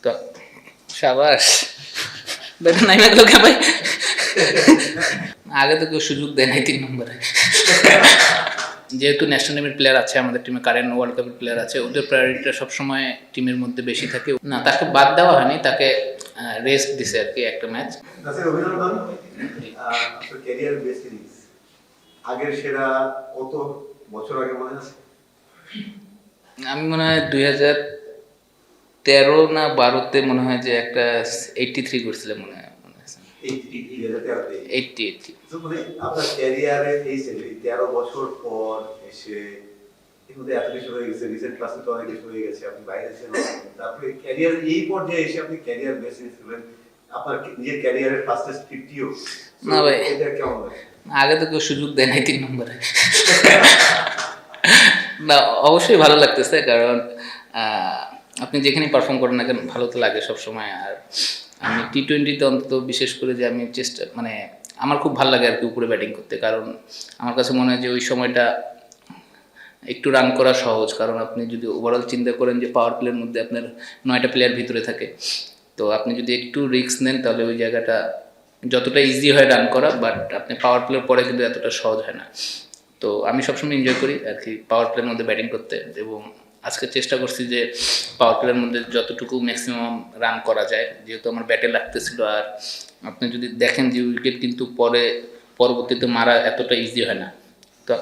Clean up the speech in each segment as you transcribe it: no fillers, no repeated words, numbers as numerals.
তো সাবাস বেটা নাই লাগলো কে ভাই, আগে তো কেউ সুযোগ দেয় নাই 3 নম্বরে। যেহেতু ন্যাশনাল টিমের প্লেয়ার আছে আমাদের টিমে, কারেন্ট ওয়ার্ল্ড কাপের প্লেয়ার আছে, ওদের প্রায়োরিটিটা সবসময় টিমের মধ্যে বেশি থাকে। না, তাকে বাদ দেওয়া হয়নি, তাকে রেস্ট দিছে আর কি একটা ম্যাচ। আগের সেরা কত বছর আগে মনে আছে? আমি মনে হয় 2013 না 12-তে মনে হয় যে একটা 83 করছিলাম মনে হয়। 80 আপনার ক্যারিয়ারের এই 13 বছর পর এসে এত কিছু হয়ে গেছে, রিসেন্ট ক্লাসে তো অনেক কিছু হয়ে গেছে, আপনি বাইরে ছিলেন, তারপরে ক্যারিয়ার এই পর্যায়ে এসে আপনি ক্যারিয়ার বেছে নিয়েছিলেন, আপনার নিজের ক্যারিয়ারের ফাস্টেস্ট 50ও না ভাই, এটা কেমন লাগে? আগে তো কেউ সুযোগ দেয় নাই 3 নম্বরে। না, অবশ্যই ভালো লাগতেছে, কারণ আপনি যেখানে পারফর্ম করেন না কেন ভালো তো লাগে সবসময়। আর আমি T20-তে অন্তত বিশেষ করে যে আমি চেষ্টা মানে আমার খুব ভালো লাগে আর কি উপরে ব্যাটিং করতে, কারণ আমার কাছে মনে হয় যে ওই সময়টা একটু রান করা সহজ। কারণ আপনি যদি ওভারঅল চিন্তা করেন যে পাওয়ার প্লের মধ্যে আপনার 9টা প্লেয়ার ভিতরে থাকে, তো আপনি যদি একটু রিস্ক নেন তাহলে ওই জায়গাটা যতটা ইজি হয় রান করা, বাট আপনি পাওয়ার প্লের পরে কিন্তু এতটা সহজ হয় না। তো আমি সবসময় এনজয় করি আর কি পাওয়ার প্লের মধ্যে ব্যাটিং করতে, এবং আজকে চেষ্টা করছি যে পাওয়ার প্লের মধ্যে যতটুকু ম্যাক্সিমাম রান করা যায়, যেহেতু আমার ব্যাটে লাগতেছিল। আর আপনি যদি দেখেন যে উইকেট কিন্তু পরবর্তীতে মারা এতটা ইজি হয় না। তো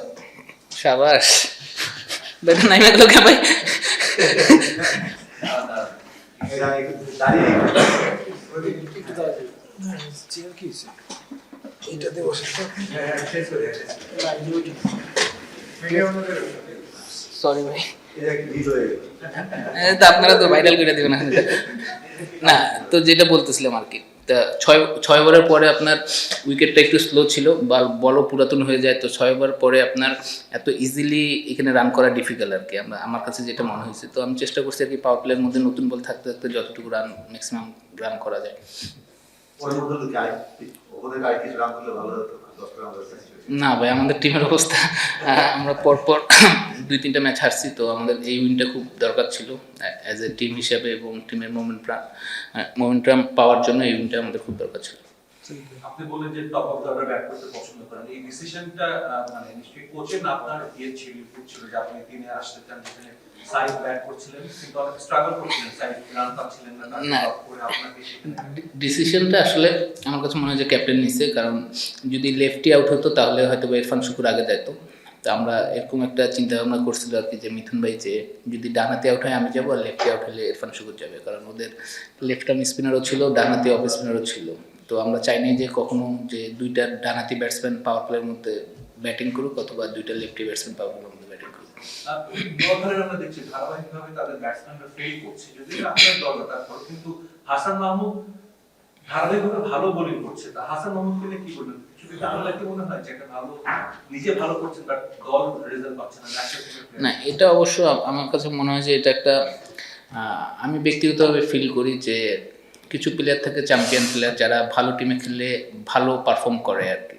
সাবাস ব্যাটে নাই লাগলো কে ভাই। সরি ভাই, তো আপনারা তো ভাইরাল করে দেবেন। না, তো যেটা বলতেছিলাম আর কি, তা 6 ওভারের পরে আপনার উইকেটটা একটু স্লো ছিল, বলও পুরাতন হয়ে যায়, তো 6 ওভার পরে আপনার এত ইজিলি এখানে রান করা ডিফিকাল্ট আর কি, আমার কাছে যেটা মনে হয়েছে। তো আমি চেষ্টা করছি আর কি পাওয়ার প্লের মধ্যে নতুন বল থাকতে থাকতে যতটুকু রান ম্যাক্সিমাম রান করা যায়। না ভাই, আমাদের টিমের অবস্থা, আমরা পরপর 2-3টা ম্যাচ হারছি, তো আমাদের এই উইনটা খুব দরকার ছিল অ্যাজ এ টিম হিসাবে, এবং টিমের মোমেন্টাম পাওয়ার জন্য এই উইনটা আমাদের খুব দরকার ছিল। আপনি বলেন যে top of the order bat করতে পছন্দ করেন, এই ডিসিশনটা মানে নিশ্চয়ই কোচের না আপনার ছিল যে আপনি টিমে আসতে চান, যেখানে সাইড ব্যাট করছিলেন কিন্তু অনেক স্ট্রাগল করছিলেন, সাইড রান পাচ্ছিলেন না, করে আপনাকে ডিসিশনটা আসলে আমার কাছে মনে হয় যে ক্যাপ্টেন নিচ্ছে, কারণ যদি লেফটি আউট হতো তাহলে হয়তো ইরফান শুকুর আগে যেত। তো আমরা এরকম একটা চিন্তা ভাবনা করছিল আর কি, যে মিথুন ভাই যে যদি ডানহাতি আউট হয় আমি যাবো, আর লেফটি আউট হলে ইরফান শুকুর যাবে, কারণ ওদের লেফট আর্ম স্পিনারও ছিল, ডানহাতি অফ স্পিনারও ছিল। তো আমরা চাইনি যে কখনো যে 2টা ডানহাতি ব্যাটসম্যান পাওয়ার প্লের মধ্যে ব্যাটিং করুক, অথবা 2টা লেফটি ব্যাটসম্যান পাওয়ার প্লের মধ্যে ব্যাটিং করুক। আমরা দেখছি ধারাবাহিকভাবে তাদের ব্যাটসম্যানরা ফেল করছে, যদি আপনার দল তারপর কিন্তু হাসান মাহমুদ ধারাবাহিকভাবে ভালো বোলিং করছে, তা হাসান মাহমুদকে নিয়ে কি বলবেন? মনে হয় যে একটা ভালো নিজে ভালো করছেন বাট দল রেজাল্ট পাচ্ছে না? না, এটা অবশ্য আমার কাছে মনে হয় যে এটা একটা আমি ব্যক্তিগতভাবে ফিল করি যে কিছু প্লেয়ার থাকে চ্যাম্পিয়ন প্লেয়ার, যারা ভালো টিমে খেললে ভালো পারফর্ম করে আর কি।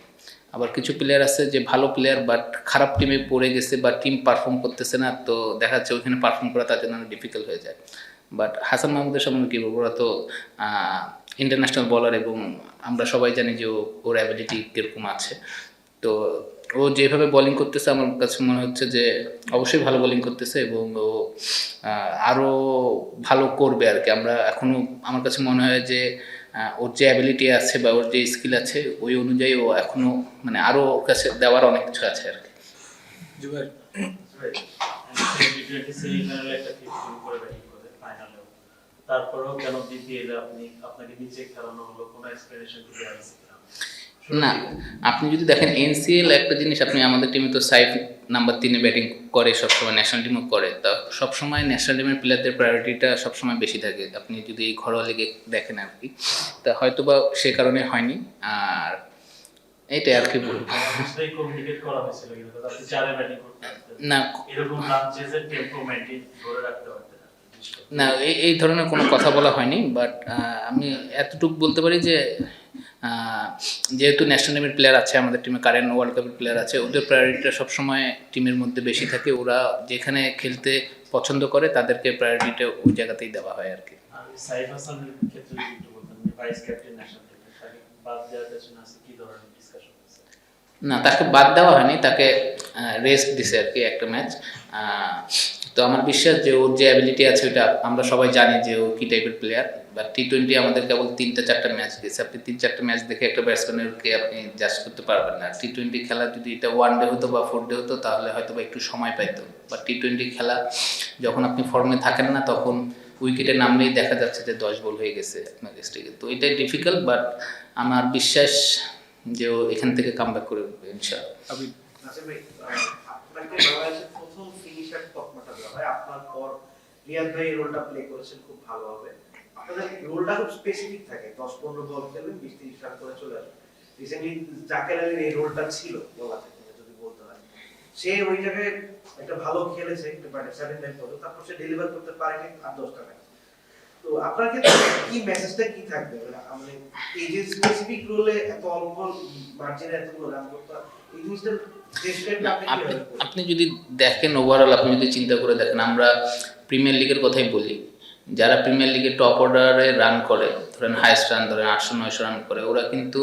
আবার কিছু প্লেয়ার আছে যে ভালো প্লেয়ার বাট খারাপ টিমে পড়ে গেছে বা টিম পারফর্ম করতেছে না, তো দেখা যাচ্ছে ওইখানে পারফর্ম করা তার জন্য অনেক ডিফিকাল্ট হয়ে যায়। বাট হাসান মাহমুদের সম্বন্ধে কী বলবো, ওরা তো ইন্টারন্যাশনাল বলার, এবং আমরা সবাই জানি যে ওর অ্যাবিলিটি কীরকম আছে। তো ও যেভাবে বোলিং করতেছে আমার কাছে মনে হচ্ছে যে অবশ্যই ভালো বোলিং করতেছে, এবং ও আরও ভালো করবে আর কি। আমরা এখনও আমার কাছে মনে হয় যে ওর যে অ্যাবিলিটি আছে বা ওর যে স্কিল আছে ওই অনুযায়ী ও এখনও মানে আরও ওর কাছে দেওয়ার অনেক কিছু আছে আর কি। তারপরেও কেন বিপিএল আপনি আপনাকে নিচে খেলানো হলো, কোনো এক্সপ্লেনেশন কি দেওয়া আছে? না, আপনি যদি দেখেন এনসিএল একটা জিনিস, আপনি আমাদের টিমে তো সাইফ নাম্বার 3-এ ব্যাটিং করে সবসময়, ন্যাশনাল টিমও করে, তা সবসময় ন্যাশনাল টিমের প্লেয়ারদের প্রায়োরিটিটা সবসময় বেশি থাকে। আপনি যদি এই ঘরোয়া লিগে দেখেন আর কি, তা হয়তো বা সে কারণে হয়নি। আর এইটাই আর কি বলবো। কমিউনিকেট করা হয়েছিল কিন্তু আপনি চারে ব্যাটিং করতে না, এরকম রান চেজের টেম্পো মেইনটেইন ধরে রাখতে পারতেন না, এই ধরনের কোনো কথা বলা হয়নি। বাট আমি এতটুকু বলতে পারি যে যেহেতু ন্যাশনাল টিমের প্লেয়ার আছে আমাদের টিমে, কারেন্ট ওয়ার্ল্ড কাপের প্লেয়ার আছে, ওদের প্রায়োরিটিটা সবসময় টিমের মধ্যে বেশি থাকে। ওরা যেখানে খেলতে পছন্দ করে তাদেরকে প্রায়োরিটিটা ওই জায়গাতেই দেওয়া হয় আর কি। সাইফ হাসানের ক্ষেত্রে যদি একটু বলতেন, ভাইস ক্যাপ্টেন ন্যাশনাল টিমের, তাকে বাদ দেওয়ার পেছনে আছে কি ধরনের ডিসকাশন আছে? না, তাকে বাদ দেওয়া হয়নি, তাকে রেস্ট দিছে আর কি একটা ম্যাচ। তো আমার বিশ্বাস যে ওর যে অ্যাবিলিটি আছে ওটা আমরা সবাই জানি যে ও কী টাইপের প্লেয়ার। বা টি-20 আমাদের কেবল 3-4টা ম্যাচ গেছে, আপনি 3-4টা ম্যাচ দেখে একটা ব্যাটসম্যানকে আপনি জাজ করতে পারবেন না। টি-20 খেলা যদি এটা 1 ডে হতো বা 4 ডে হতো তাহলে হয়তো বা একটু সময় পাইতো। বা টি-20 খেলা যখন আপনি ফর্মে থাকেন না তখন উইকেটে নামলেই দেখা যাচ্ছে যে 10 বল হয়ে গেছে আপনার স্ট্রিকে। তো এটাই ডিফিকাল্ট, বাট আমার বিশ্বাস যে ও এখান থেকে কামব্যাক করে উঠবে ইনশাআল্লাহ। নাসির ভাই, আপনাকে বাংলাদেশের প্রথম ফিনিশার তকমাটা দেওয়া হয়, আপনার পর রিয়াদ ভাই এই রোলটা প্লে করেছেন খুব ভালোভাবে। আপনাদের রোলটা খুব স্পেসিফিক থাকে, 10-15 বল খেলবেন, 20-30 রান করে চলে আসবেন। রিসেন্টলি জাকের আলীর এই রোলটা ছিল বলা থেকে যদি বলতে হয়, সে ওই জায়গায় একটা ভালো খেলেছে, একটা ব্যাটে 7-9 পর্যন্ত, তারপর সে ডেলিভার করতে পারেনি 8-10টা ম্যাচ। তো আপনার ক্ষেত্রে কি মেসেজটা কি থাকবে, মানে এই যে স্পেসিফিক রোলে এত অল্প মার্জিনে এতগুলো রান করতে, এই জিনিসটা ডেসক্রাইবটা আপনি কিভাবে করবেন? আপনি যদি দেখেন ওভারঅল, আপনি যদি চিন্তা করে দেখেন, আমরা প্রিমিয়ার লিগের কথাই বলি, যারা প্রিমিয়ার লিগের টপ অর্ডারে রান করে, ধরেন হাইস্ট রান ধরেন 800-900 রান করে, ওরা কিন্তু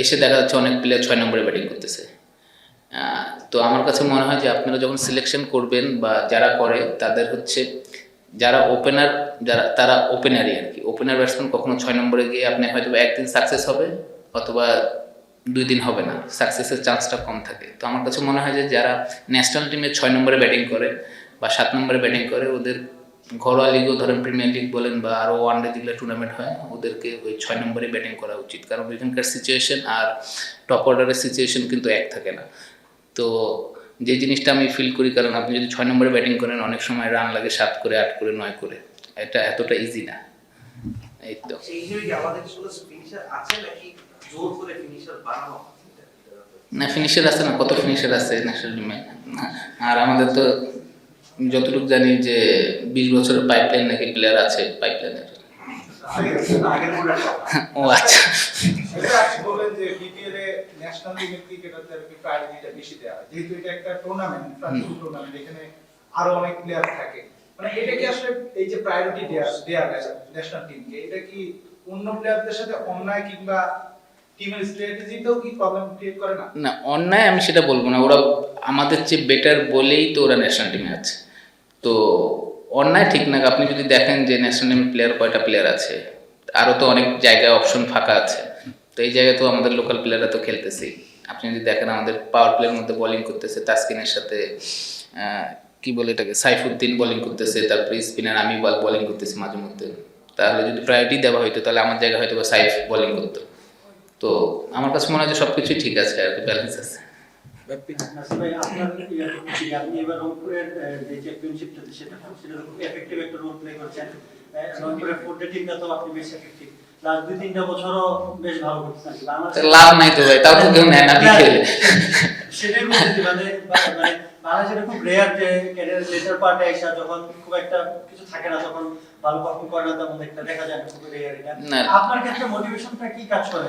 এসে দেখা যাচ্ছে অনেক প্লেয়ার 6 নম্বরে ব্যাটিং করতেছে। তো আমার কাছে মনে হয় যে আপনারা যখন সিলেকশন করবেন বা যারা করে তাদের হচ্ছে যারা ওপেনার, যারা তারা ওপেনারই আর কি। ওপেনার ব্যাটসম্যান কখনো 6 নম্বরে গিয়ে আপনি হয়তো একদিন সাকসেস হবে অথবা 2 দিন হবে না, সাকসেসের চান্সটা কম থাকে। তো আমার কাছে মনে হয় যে যারা ন্যাশনাল টিমে 6 নম্বরে ব্যাটিং করে বা 7 নম্বরে ব্যাটিং করে, ওদের ঘরোয়া লিগও ধরেন প্রিমিয়ার লিগ বলেন বা আরও ওয়ানডে যেগুলো টুর্নামেন্ট হয়, ওদেরকে ওই 6 নম্বরে ব্যাটিং করা উচিত। কারণ ওইখানকার সিচুয়েশন আর টপ অর্ডারের সিচুয়েশন কিন্তু এক থাকে না। তো যে জিনিসটা আমি ফিল করি, কারণ আপনি যদি 6 নম্বরে ব্যাটিং করেন অনেক সময় রান লাগে 7 করে 8 করে 9 করে, এটা এতটা ইজি না। এই তো সেই হিসেবে কি আমাদের শুধু ফিনিশার আছে নাকি জোর করে ফিনিশার বানানো হয়? না, ফিনিশার আছে না, কত ফিনিশার আছে ন্যাশনাল টিমে। আর আমাদের তো যতটুকু জানি যে 20 বছরের পাইপলাইন নাকি প্লেয়ার আছে পাইপলাইনের। আগের বলার ও আচ্ছা, এটা আপনি বলেন যে বিপিএল এ ন্যাশনাল লিগের ক্রিকেটারদের প্রায়োরিটিটা বেশি দেওয়া হয়, যেহেতু এটা একটা টুর্নামেন্ট, ফ্রান্সিস টুর্নামেন্ট, এখানে আরো অনেক প্লেয়ার থাকে। মানে এটা কি আসলে এই যে প্রায়োরিটি দেয়া ন্যাশনাল টিমকে, এটা কি অন্য প্লেয়ারদের সাথে অন্যায় কিংবা টিমের স্ট্র্যাটেজিতেও কি প্রবলেম ক্রিয়েট করে না? না অন্যায় আমি সেটা বলবো না, ওরা আমাদের চেয়ে বেটার বলেই তো ওরা ন্যাশনাল টিমে আছে। তো অন্যায় ঠিক না। আপনি যদি দেখেন যে ন্যাশনাল টিমের প্লেয়ার কয়টা প্লেয়ার আছে, আরও তো অনেক জায়গায় অপশন ফাঁকা আছে। তো এই জায়গায় তো আমাদের লোকাল প্লেয়াররা তো খেলতেছেই। আপনি যদি দেখেন আমাদের পাওয়ার প্লেয়ার মধ্যে বোলিং করতেছে তাসকিনের সাথে কি বলে এটাকে সাইফুদ্দিন বোলিং করতেছে, তারপরে স্পিনার আমি বোলিং করতেছি মাঝে মধ্যে। তাহলে যদি প্রায়োরিটি দেওয়া হইতো তাহলে আমার জায়গায় হয়তো বা সাইফ বোলিং করতো। তো আমার কাছে মনে হয় যে সব কিছুই ঠিক আছে আর কি, ব্যালেন্স আছে। নাসির ভাই, আপনার আপনি এবার রংপুরের যে চ্যাম্পিয়নশিপটাতে সেটা খুব এফেক্টিভ একটা রোল প্লে করছেন। রংপুরের 4 ডে টিমটা তো আপনি বেশ এফেক্টিভ, লাস্ট 2-3টা বছরও বেশ ভালো করছেন। লাভ নাই তো ভাই, তাও তো কেউ নেয় না বিকেলে। সেটাই বলছি, মানে বাংলাদেশের খুব রেয়ার যে ক্যারিয়ার লেটার পার্টে এসে যখন খুব একটা কিছু থাকে না, তখন ভালো পারফর্ম করে না, তেমন একটা দেখা যায় না, খুব রেয়ার এটা। না। আপনার ক্ষেত্রে মোটিভেশনটা কি কাজ করে?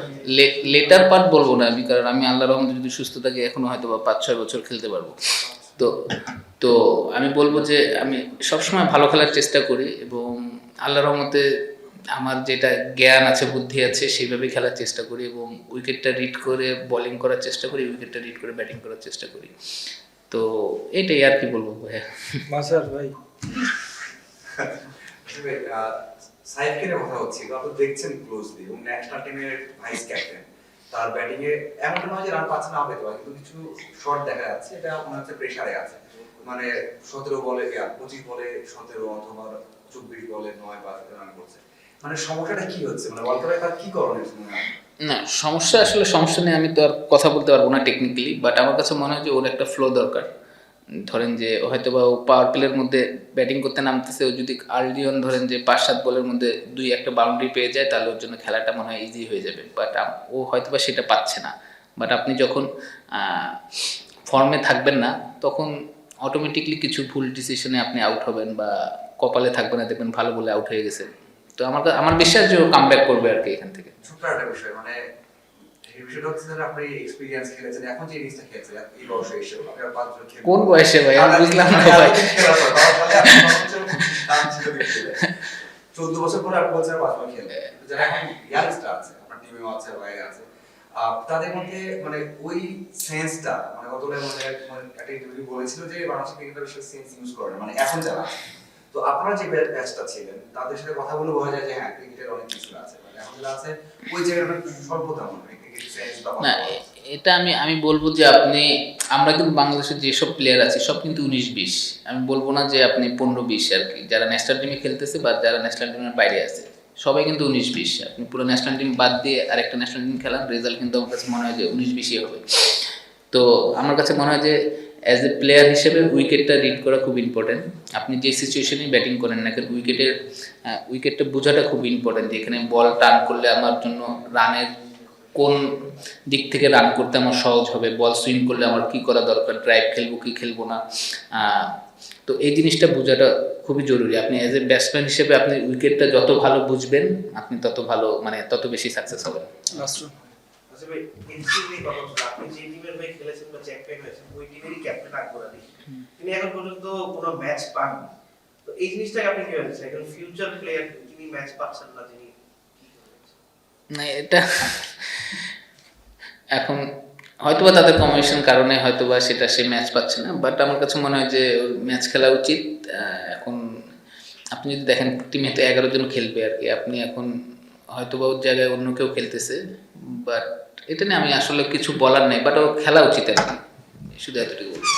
লেটার পার্ট বলবো না আমি, কারণ আমি আল্লাহর রহমতে যদি সুস্থ থাকি এখনো হয়তো বা 5-6 বছর খেলতে পারবো। তো আমি বলবো যে আমি সবসময় ভালো খেলার চেষ্টা করি এবং আল্লাহর রহমতে আমার যেটা জ্ঞান আছে বুদ্ধি আছে সেইভাবে খেলার চেষ্টা করি এবং উইকেটটা রিড করে বোলিং করার চেষ্টা করি, উইকেটটা রিড করে ব্যাটিং করার চেষ্টা করি। তো এটাই আর কি বলবো ভাইয়া। মাসার ভাই, সাইফকে নিয়ে কথা হচ্ছে, আপনি দেখছেন ক্লোজলি এবং ন্যাশনাল টিমের ভাইস ক্যাপ্টেন, তার ব্যাটিং এ এমনটা নয় যে রান পাচ্ছে না পেতে পারে, কিন্তু কিছু শট দেখা যাচ্ছে এটা মনে হচ্ছে প্রেসারে আছে। মানে 17 বলে 25 বলে 17 অথবা 24 বলে 9 বা রান করছে। মানে সমস্যাটা কি হচ্ছে, মানে ওয়ার্ল্ড কাপে তার কি করণীয়? না সমস্যা নেই, আমি তো আর কথা বলতে পারবো না টেকনিক্যালি, বাট আমার কাছে মনে হয় যে ওর একটা ফ্লো দরকার। ধরেন যে হয়তো বা ও পাওয়ার প্লের মধ্যে ব্যাটিং করতে নামতেছে, ও যদি আর্লি অন ধরেন যে 5-7 বলের মধ্যে 2-1 বাউন্ডারি পেয়ে যায় তাহলে ওর জন্য খেলাটা মনে হয় ইজি হয়ে যাবে। বাট ও হয়তো বা সেটা পাচ্ছে না। বাট আপনি যখন ফর্মে থাকবেন না তখন অটোমেটিকলি কিছু ভুল ডিসিশনে আপনি আউট হবেন বা কপালে থাকবে না, দেখবেন ভালো বলে আউট হয়ে গেছে। তো আমার বিশ্বাস যে ও কামব্যাক করবে আর কি এখান থেকে। ছোট্ট একটা বিষয়, মানে এই বিষয়টা হচ্ছে যে আপনি এক্সপেরিয়েন্স খেলেছেন, এখন যে জিনিসটা খেলছেন এই বয়সে এসে আপনি আর 5 জন খেলেন কোন বয়সে ভাই আমি বুঝলাম না ভাই। 14 বছর পরে আপনি বলছেন 5 বার খেলবে, যারা এখন ইয়াংস্টার আছে আপনার টিমেও আছে বাইরে আছে, তাদের মধ্যে মানে ওই সেন্সটা মানে কতটা মানে একটা ইন্টারভিউ বলেছিল যে বাংলাদেশ ক্রিকেটার বেশি সেন্স ইউজ করে না, মানে এখন যারা আছে। তো আপনারা যে ব্যাচটা ছিলেন তাদের সাথে কথা বলে বোঝা যায় যে হ্যাঁ ক্রিকেটের অনেক কিছু আছে, মানে এখন যারা আছে ওই জায়গাটা স্বল্পতা মনে হয় ক্রিকেট সেন্স বা না এটা আমি বলবো যে আমরা কিন্তু বাংলাদেশের যেসব প্লেয়ার আছে সব কিন্তু 19-20, আমি বলবো না যে আপনি 15-20 আর কি, যারা ন্যাশনাল টিমে খেলতেছে বা যারা ন্যাশনাল টিমের বাইরে আছে সবাই কিন্তু 19-20। আপনি পুরো ন্যাশনাল টিম বাদ দিয়ে আরেকটা ন্যাশনাল টিম খেলান, রেজাল্ট কিন্তু আমার কাছে মনে হয় যে 19-20 হবে। তো আমার কাছে মনে হয় যে অ্যাজ এ প্লেয়ার হিসেবে উইকেটটা রিড করা খুব ইম্পর্টেন্ট। আপনি যে সিচুয়েশনেই ব্যাটিং করেন না কেন উইকেটটা বোঝাটা খুব ইম্পর্টেন্ট, যেখানে বল টার্ন করলে আমার জন্য রানের কোন দিক থেকে রান করতে আমার সহজ হবে, বল সুইং করলে আমার কি করা দরকার, ড্রাইভ খেলবো কি খেলবো না। তো এই জিনিসটা বোঝাটা খুবই জরুরি। আপনি অ্যাজ এ ব্যাটসম্যান হিসেবে আপনি উইকেটটা যত ভালো বুঝবেন আপনি তত ভালো মানে তত বেশি সাকসেস হবেন। আচ্ছা ভাই, এনসিবি নিয়ে কথা হচ্ছে, আপনি যে টিমের হয়ে খেলেছেন বা চ্যাম্পিয়ন হয়েছেন ওই টিমেরই ক্যাপ্টেন আকবর আলী, তিনি এখন পর্যন্ত কোনো ম্যাচ পাননি। তো এই জিনিসটাকে আপনি কিভাবে দেখছেন? এখন ফিউচার প্লেয়ার যিনি ম্যাচ পাচ্ছেন না, যিনি না এটা এখন হয়তোবা তাদের কম্বিনেশন কারণে হয়তোবা সেটা সে ম্যাচ পাচ্ছে না, বাট আমার কাছে মনে হয় যে ওর ম্যাচ খেলা উচিত। এখন আপনি যদি দেখেন টিমে তো 11 জন খেলবে আর কি, আপনি এখন হয়তোবা ওর জায়গায় অন্য কেউ খেলতেছে, বাট এটা নিয়ে আমি আসলে কিছু বলার নেই, বাট ও খেলা উচিত আর কি, শুধু এতটুকু বলবো।